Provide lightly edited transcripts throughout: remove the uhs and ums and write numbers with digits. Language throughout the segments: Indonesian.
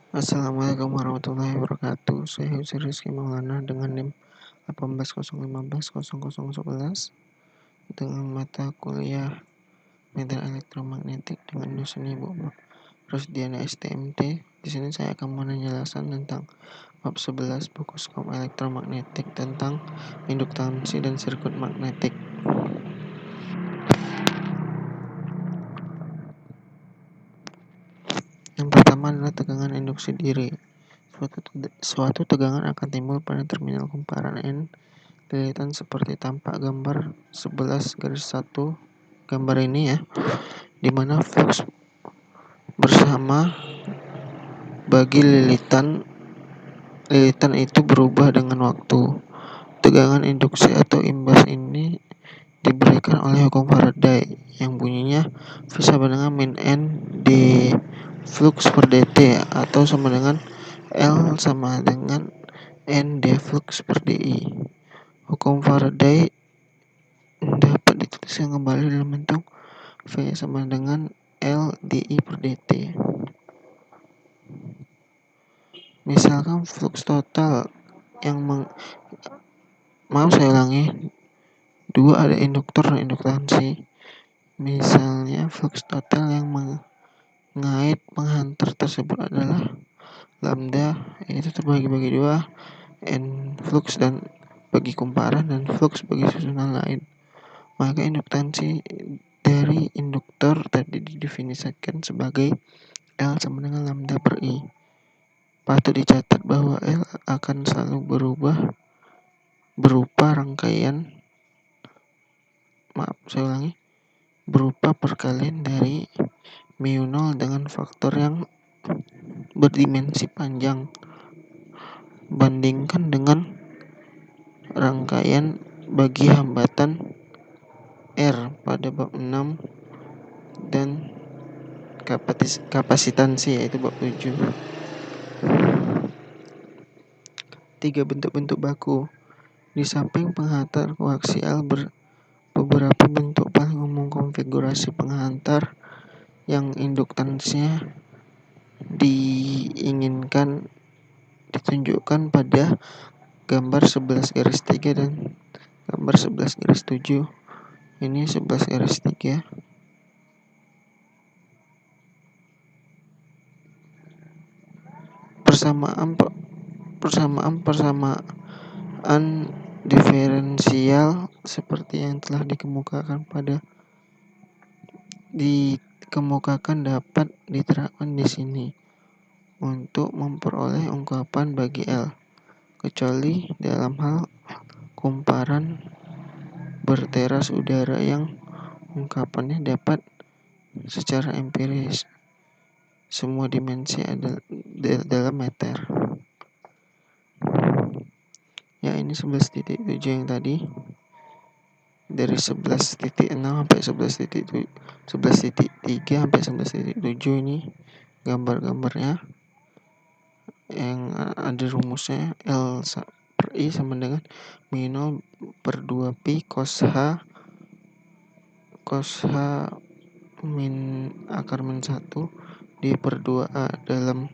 Assalamualaikum warahmatullahi wabarakatuh. Saya Hussein Rizky Maulana dengan NIM 18015011 dengan mata kuliah Medan Elektromagnetik dengan dosen Ibu Rosdiana STMT. Di sini saya akan menjelaskan tentang bab 11 buku skop elektromagnetik tentang induktansi dan sirkuit magnetik. Yang pertama adalah tegangan induksi diri. Suatu tegangan akan timbul pada terminal kumparan N lilitan seperti tampak gambar 11-1 gambar ini ya, di mana flux bersama bagi lilitan itu berubah dengan waktu. Tegangan induksi atau imbas ini diberikan oleh hukum Faraday yang bunyinya V sama dengan min N di flux per dt atau sama dengan L sama dengan N d flux per di. Hukum Faraday dapat dituliskan kembali dalam bentuk V sama dengan L di per dt. Misalkan flux total yang saya ulangi, dua ada induktor dan induktansi. Misalnya flux total yang mengait penghantar tersebut adalah lambda, yaitu terbagi-bagi dua, N flux dan bagi kumparan dan flux bagi susunan lain. Maka induktansi dari induktor tadi didefinisikan sebagai L sama dengan lambda per I. Patut dicatat bahwa L akan selalu berupa perkalian dari mu0 dengan faktor yang berdimensi panjang bandingkan dengan rangkaian bagi hambatan R pada bab 6 dan kapasitansi yaitu bab 7. 3 bentuk-bentuk baku. Di samping penghantar koaksial beberapa bentuk paling umum konfigurasi penghantar yang induktansinya diinginkan ditunjukkan pada gambar 11-3 dan gambar 11-7. Ini 11-3. Persamaan diferensial seperti yang telah dikemukakan dapat diterapkan di sini untuk memperoleh ungkapan bagi L, kecuali dalam hal kumparan berteras udara yang ungkapannya dapat secara empiris. Semua dimensi ada dalam meter. Ya, ini 11.7 yang tadi. Dari 11.6 sampai 11.3 sampai 11.7 ini gambar-gambarnya yang ada rumusnya L per I sama dengan mu0 per 2pi cos H min akar min 1 di per 2A dalam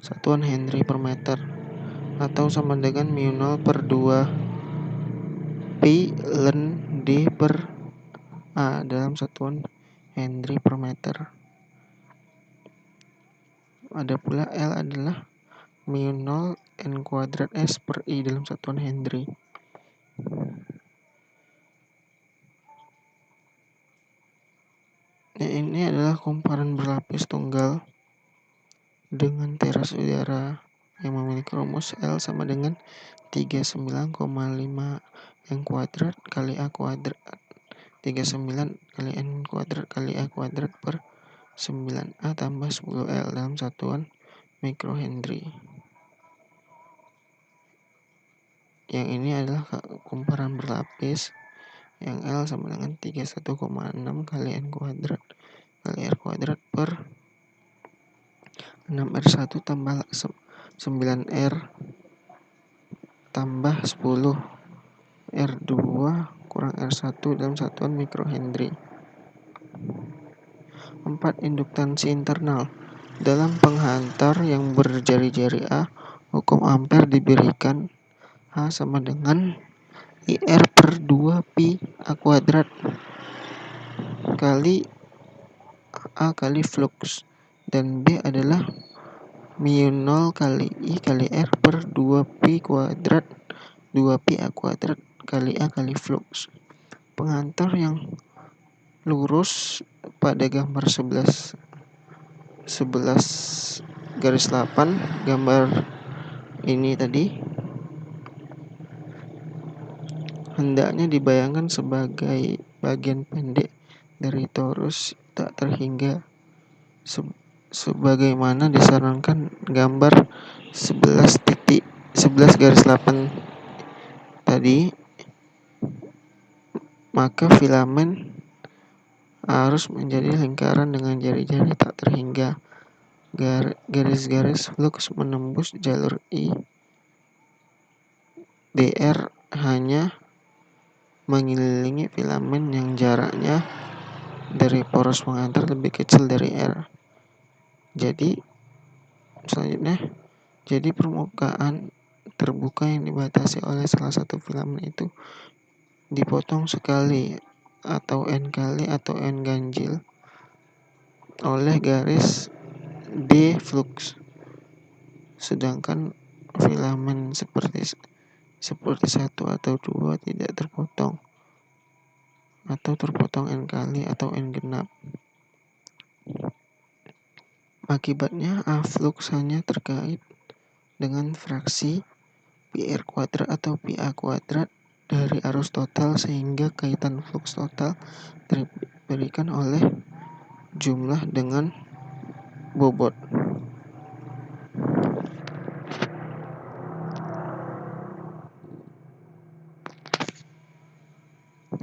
satuan Henry per meter, atau sama dengan mu0 per 2 pi ln d per A dalam satuan Henry per meter. Ada pula L adalah mu0 n kuadrat S per I dalam satuan Henry. Ini adalah kumparan berlapis tunggal dengan teras udara yang memiliki rumus L sama dengan 39,5 N kuadrat kali A kuadrat 39 kali N kuadrat kali A kuadrat per 9A tambah 10L dalam satuan mikrohenry. Yang ini adalah kumparan berlapis yang L sama dengan 31,6 kali N kuadrat kali R kuadrat per 6R1 tambah 9R tambah 10 R2 kurang R1 dalam satuan mikrohenry. 4. Induktansi internal. Dalam penghantar yang berjari-jari A, hukum ampere diberikan H sama dengan IR per 2 pi A kuadrat kali A kali flux, dan B adalah mu 0 kali I kali R per 2 pi kuadrat 2 pi A kuadrat kali A kali flux. Penghantar yang lurus pada gambar 11 garis 8, gambar ini tadi hendaknya dibayangkan sebagai bagian pendek dari torus tak terhingga sebagaimana disarankan gambar 11 garis 8 tadi. Maka filamen harus menjadi lingkaran dengan jari-jari tak terhingga. Garis-garis flux menembus jalur I. DR hanya mengelilingi filamen yang jaraknya dari poros penghantar lebih kecil dari R. Jadi selanjutnya, jadi permukaan terbuka yang dibatasi oleh salah satu filamen itu dipotong sekali atau N kali atau N ganjil oleh garis D flux, sedangkan filamen seperti 1 atau 2 tidak terpotong atau terpotong N kali atau N genap. Akibatnya A flux hanya terkait dengan fraksi pi R kuadrat atau pi A kuadrat dari arus total, sehingga kaitan flux total diberikan oleh jumlah dengan bobot.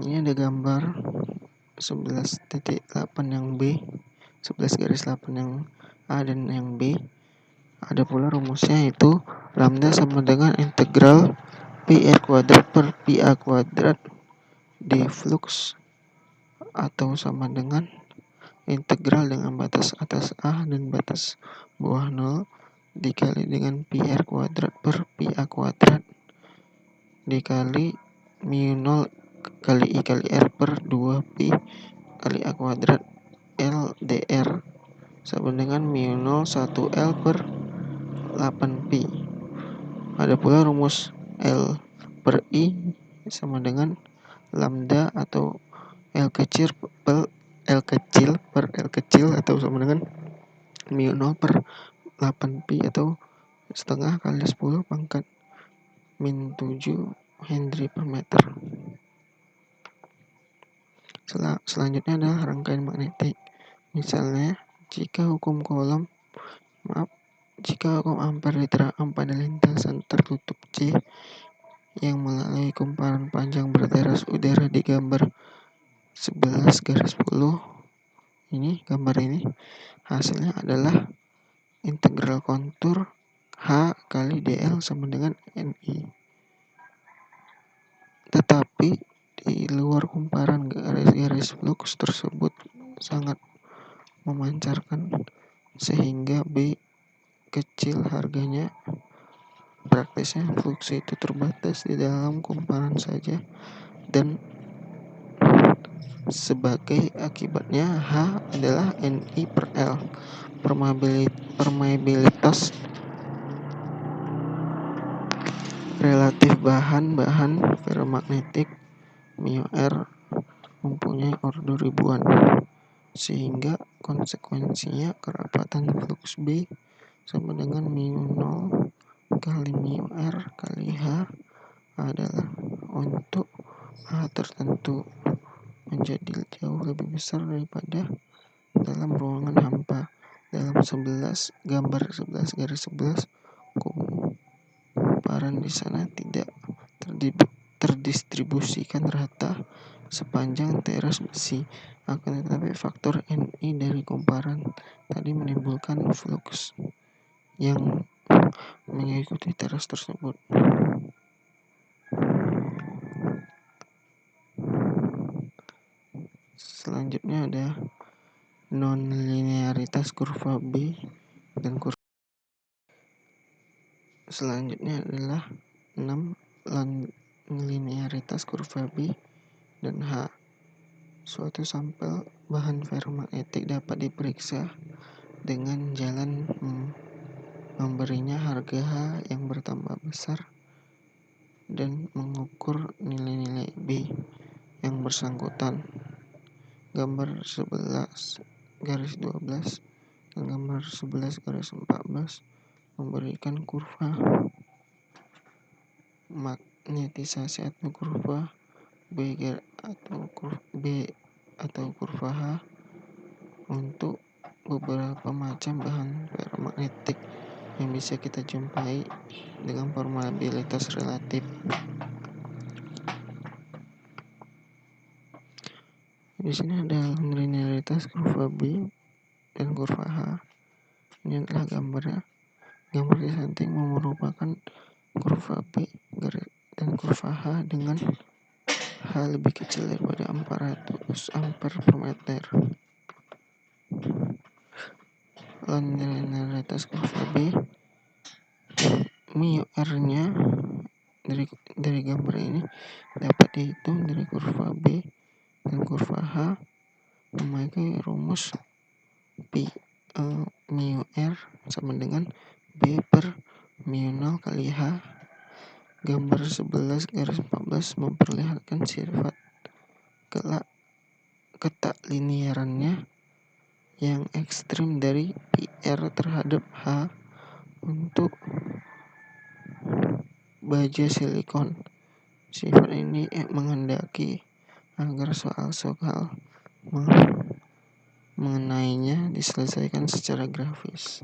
Ini ada gambar 11.8 yang B, 11 garis 8 yang A dan yang B. Ada pula rumusnya, yaitu lambda sama dengan integral pi R kuadrat per pi A kuadrat d flux, atau sama dengan integral dengan batas atas A dan batas bawah 0 dikali dengan pi R kuadrat per pi A kuadrat dikali mu 0 kali I kali R per 2 pi kali A kuadrat L dr sama dengan mu 0 1 L per 8 pi. Ada pula rumus L per I sama dengan lambda atau L kecil per L kecil atau sama dengan mu 0 per 8 pi atau setengah kali 10 pangkat min 7 Henry per meter. Selanjutnya adalah rangkaian magnetik. Misalnya, jika hukum ampere diterapkan pada lintasan tertutup C yang melalui kumparan panjang berteras udara di gambar 11 garis 10 ini, gambar ini, hasilnya adalah integral kontur H kali dl sama dengan NI. Tetapi di luar kumparan garis-garis flux tersebut sangat memancarkan, sehingga B kecil harganya. Praktisnya flux itu terbatas di dalam kumparan saja, dan sebagai akibatnya H adalah Ni per L. Permeabilitas relatif bahan-bahan ferromagnetik mu R mempunyai order ribuan, sehingga konsekuensinya kerapatan flux B sama dengan mu 0 kali mu R kali H adalah untuk H tertentu menjadi jauh lebih besar daripada dalam ruangan hampa. Dalam gambar 11 garis 11, kumparan di sana tidak terdistribusikan rata sepanjang teras besi. Akan tetapi faktor Ni dari kumparan tadi menimbulkan flux yang mengikuti teras tersebut. Selanjutnya ada non-linearitas kurva B dan kurva. Selanjutnya adalah 6. Linearitas kurva B dan H. Suatu sampel bahan ferromagnetik dapat diperiksa dengan jalan memberinya harga H yang bertambah besar dan mengukur nilai-nilai B yang bersangkutan. Gambar 11 garis 12 dan gambar 11 garis 14 memberikan kurva magnetisasi atau kurva B atau kurva H untuk beberapa macam bahan ferromagnetik yang bisa kita jumpai dengan formabilitas relatif. Di sini ada linearitas kurva B dan kurva H. Ini adalah gambarnya. Gambar di samping merupakan kurva B dan kurva H dengan H lebih kecil daripada 400 ampere per meter. Linearitas kurva B, mu R-nya dari gambar ini dapat dihitung dari kurva B dan kurva H memakai rumus mu R sama dengan B per mu 0 kali H. Gambar 11 garis 14 memperlihatkan sifat ketak linearannya yang ekstrim dari PR terhadap H untuk baja silikon. Sifat ini menghendaki agar soal-soal mengenainya diselesaikan secara grafis.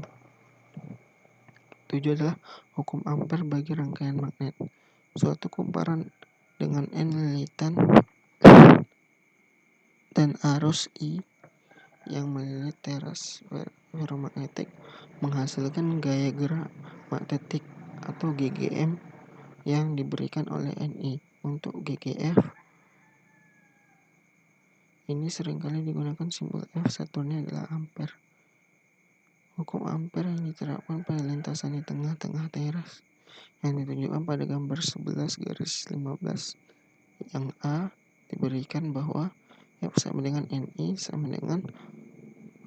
7 adalah hukum Ampere bagi rangkaian magnet. Suatu kumparan dengan N lilitan dan arus I yang melilit teras ferromagnetik menghasilkan gaya gerak magnetik atau GGM yang diberikan oleh Ni. Untuk GGF ini seringkali digunakan simbol F, satuannya adalah ampere. Hukum Ampere yang diterapkan pada lintasan di tengah-tengah teras yang ditunjukkan pada gambar 11 garis 15. Yang A diberikan bahwa F sama dengan Ni sama dengan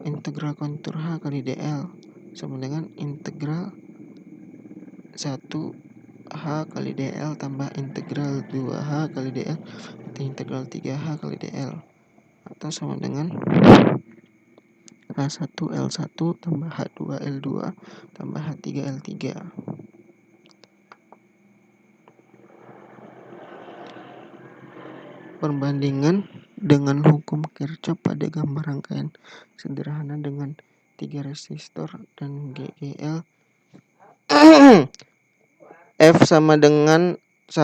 integral kontur H kali dl sama dengan integral 1 H kali dl tambah integral 2H kali dl atau integral 3H kali dl atau sama dengan H1 L1 tambah H2 L2 tambah H3 L3. Perbandingan dengan hukum Kirchhoff pada gambar rangkaian sederhana dengan 3 resistor dan GGL F sama dengan 1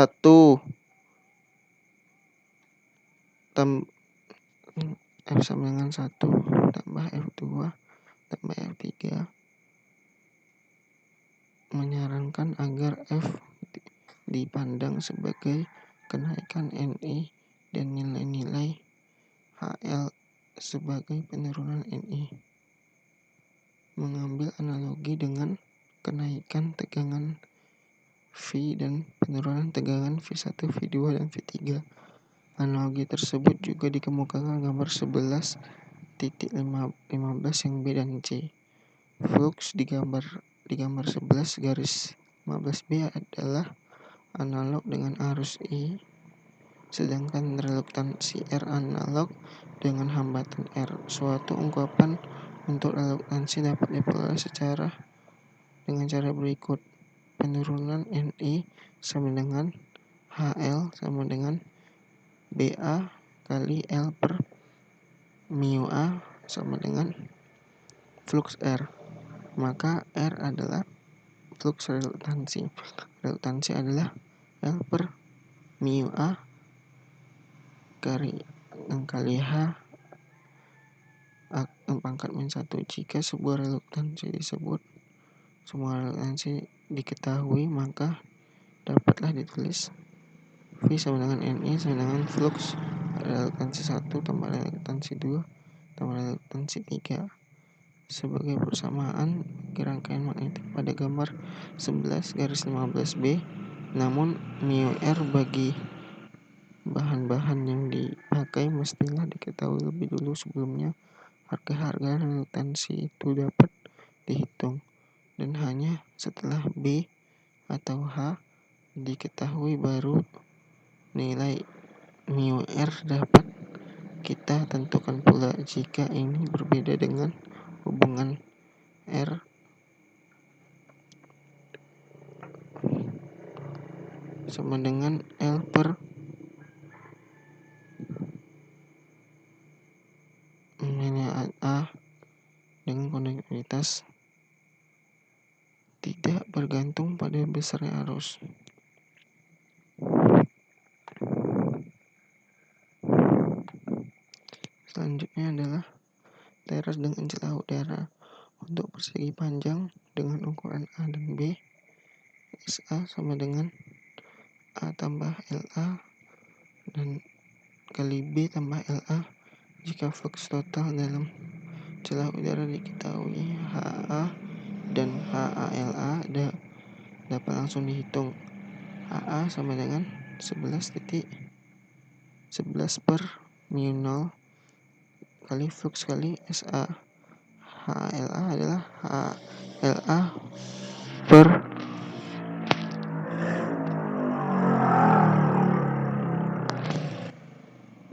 F sama dengan 1 tambah F2 tambah F3 menyarankan agar F dipandang sebagai kenaikan Ni dan nilai-nilai HL sebagai penurunan Ni. Mengambil analogi dengan kenaikan tegangan V dan penurunan tegangan V1, V2, dan V3. Analogi tersebut juga dikemukakan gambar 11.15 yang B dan C. Flux di gambar 11 garis 15B adalah analog dengan arus I, sedangkan reluktansi R analog dengan hambatan R. Suatu ungkapan untuk reluktansi dapat diperoleh dengan cara berikut. Penurunan Ni sama dengan HL sama dengan BA kali L per mu A sama dengan flux R. Maka R adalah flux reluktansi. Reluktansi adalah L per mu A kali H pangkat min 1. Jika sebuah reluktansi diketahui, maka dapatlah ditulis V sama dengan Ni sama dengan flux reluktansi 1 tambah reluktansi 2 tambah reluktansi 3 sebagai persamaan bagi rangkaian magnetik pada gambar 11-15b, namun μr bagi bahan-bahan yang dipakai mestilah diketahui lebih dulu sebelumnya harga-harga relutansi itu dapat dihitung, dan hanya setelah B atau H diketahui baru nilai μr dapat kita tentukan pula. Jika ini berbeda dengan hubungan R sama dengan L per A dengan konduktivitas tidak bergantung pada besarnya arus. Selanjutnya adalah teras dengan celah udara. Untuk persegi panjang dengan ukuran A dan B, SA sama dengan A tambah LA dan kali B tambah LA. Jika flux total dalam celah udara diketahui HA dan HALA dapat langsung dihitung. HA sama dengan 11 per μ0 kali flux kali SA. HLA adalah HLA per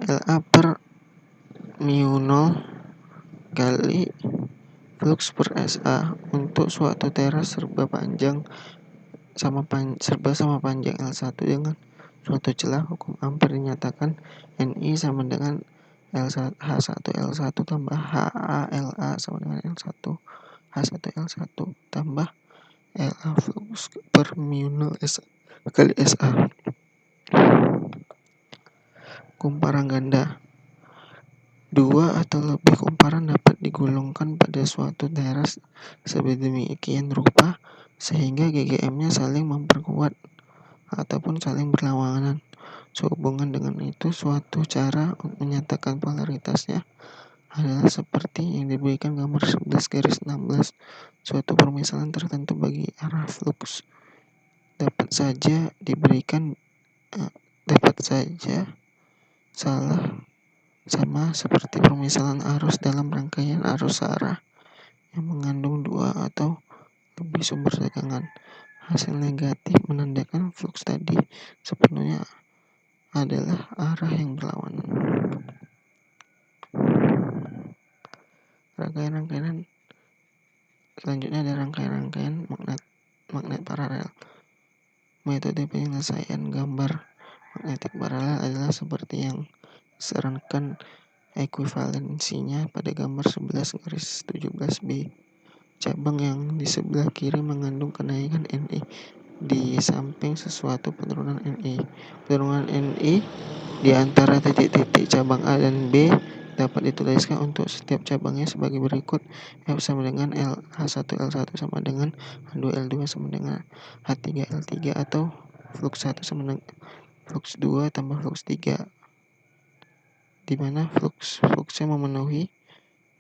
LA per μ0 kali flux per SA. Untuk suatu teras serba sama panjang L1 dengan suatu celah, hukum Ampere dinyatakan NI sama dengan H1L1 tambah HALA sama dengan L1 H1L1 tambah LA flux per μ0 kali SA. Kumparan ganda. Dua atau lebih kumparan dapat digulungkan pada suatu teras sedemikian rupa sehingga GGM-nya saling memperkuat ataupun saling berlawanan. Sehubungan dengan itu, suatu cara untuk menyatakan polaritasnya adalah seperti yang diberikan gambar 11-16. Suatu permisalan tertentu bagi arah flux dapat saja sama seperti permisalan arus dalam rangkaian arus searah yang mengandung dua atau lebih sumber tegangan. Hasil negatif menandakan flux tadi sepenuhnya adalah arah yang berlawanan. Rangkaian selanjutnya ada rangkaian magnet paralel. Metode penyelesaian gambar magnetik paralel adalah seperti yang disarankan ekuivalensinya pada gambar 11-17b. Cabang yang di sebelah kiri mengandung kenaikan NI di samping sesuatu penurunan NI. Penurunan NI di antara titik-titik cabang A dan B dapat dituliskan untuk setiap cabangnya sebagai berikut. F sama dengan H1L1 sama dengan H2L2 sama dengan H3L3, atau flux 1 sama dengan flux 2 tambah flux 3, di mana fluxnya memenuhi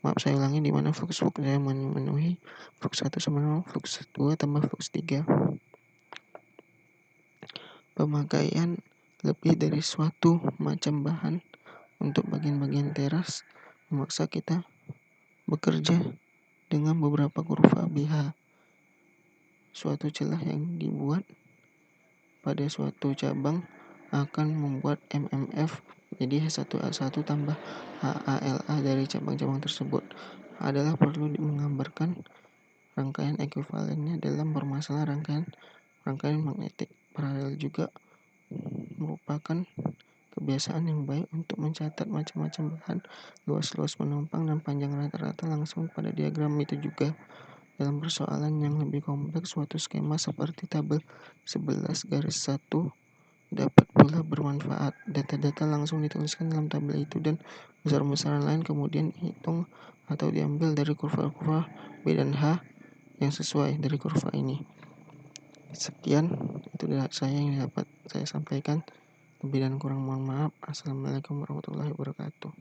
di mana flux-fluxnya memenuhi flux 1 sama dengan flux 2 tambah flux 3. Pemakaian lebih dari suatu macam bahan untuk bagian-bagian teras memaksa kita bekerja dengan beberapa kurva BH. Suatu celah yang dibuat pada suatu cabang akan membuat MMF jadi H1A1 tambah HALA dari cabang-cabang tersebut. Adalah perlu menggambarkan rangkaian ekuivalennya dalam permasalahan rangkaian magnetik paralel juga merupakan kebiasaan yang baik untuk mencatat macam-macam bahan, luas-luas penumpang, dan panjang rata-rata langsung pada diagram itu juga. Dalam persoalan yang lebih kompleks, suatu skema seperti tabel 11-1 dapat pula bermanfaat. Data-data langsung dituliskan dalam tabel itu dan besar-besaran lain kemudian dihitung atau diambil dari kurva-kurva B dan H yang sesuai dari kurva ini. Sekian, itu dari saya yang dapat saya sampaikan. Lebih dan kurang mohon maaf. Assalamualaikum warahmatullahi wabarakatuh.